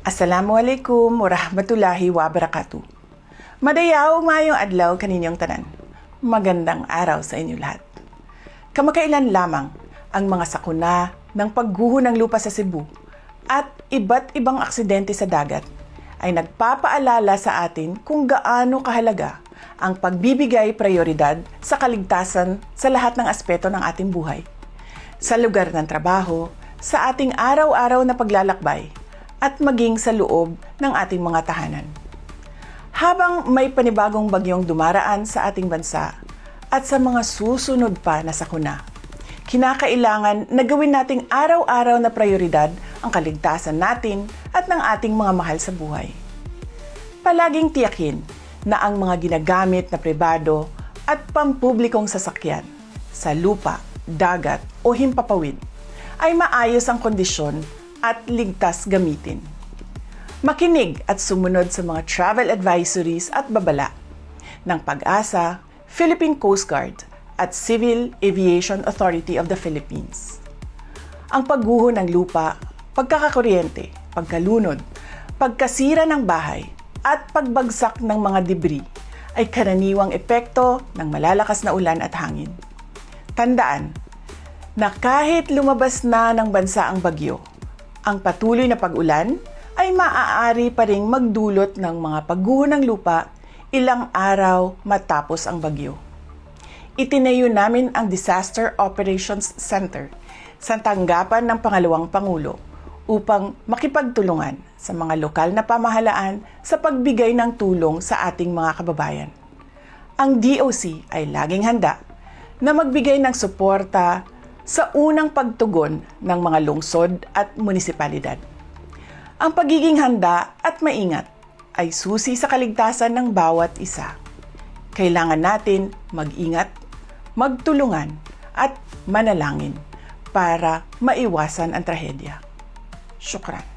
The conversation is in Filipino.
Assalamualaikum warahmatullahi wabarakatuh. Madayaw mayong adlaw kaninyong tanan. Magandang araw sa inyo lahat. Kamakailan lamang ang mga sakuna ng pagguho ng lupa sa Cebu at iba't ibang aksidente sa dagat ay nagpapaalala sa atin kung gaano kahalaga ang pagbibigay prioridad sa kaligtasan sa lahat ng aspeto ng ating buhay. Sa lugar ng trabaho, sa ating araw-araw na paglalakbay, at maging sa loob ng ating mga tahanan. Habang may panibagong bagyong dumaraan sa ating bansa at sa mga susunod pa na sakuna, kinakailangan na gawin nating araw-araw na prioridad ang kaligtasan natin at ng ating mga mahal sa buhay. Palaging tiyakin na ang mga ginagamit na pribado at pampublikong sasakyan sa lupa, dagat o himpapawid ay maayos ang kondisyon at ligtas gamitin. Makinig at sumunod sa mga travel advisories at babala ng PAG-ASA, Philippine Coast Guard at Civil Aviation Authority of the Philippines. Ang pagguho ng lupa, pagkakakuryente, pagkalunod, pagkasira ng bahay at pagbagsak ng mga debris ay karaniwang epekto ng malalakas na ulan at hangin. Tandaan na kahit lumabas na ng bansa ang bagyo, ang patuloy na pag-ulan ay maaari pa ring magdulot ng mga pagguho ng lupa ilang araw matapos ang bagyo. Itinayo namin ang Disaster Operations Center sa tanggapan ng Pangalawang Pangulo upang makipagtulungan sa mga lokal na pamahalaan sa pagbigay ng tulong sa ating mga kababayan. Ang DOC ay laging handa na magbigay ng suporta sa unang pagtugon ng mga lungsod at munisipalidad. Ang pagiging handa at maingat ay susi sa kaligtasan ng bawat isa. Kailangan natin mag-ingat, magtulungan at manalangin para maiwasan ang trahedya. Syukran.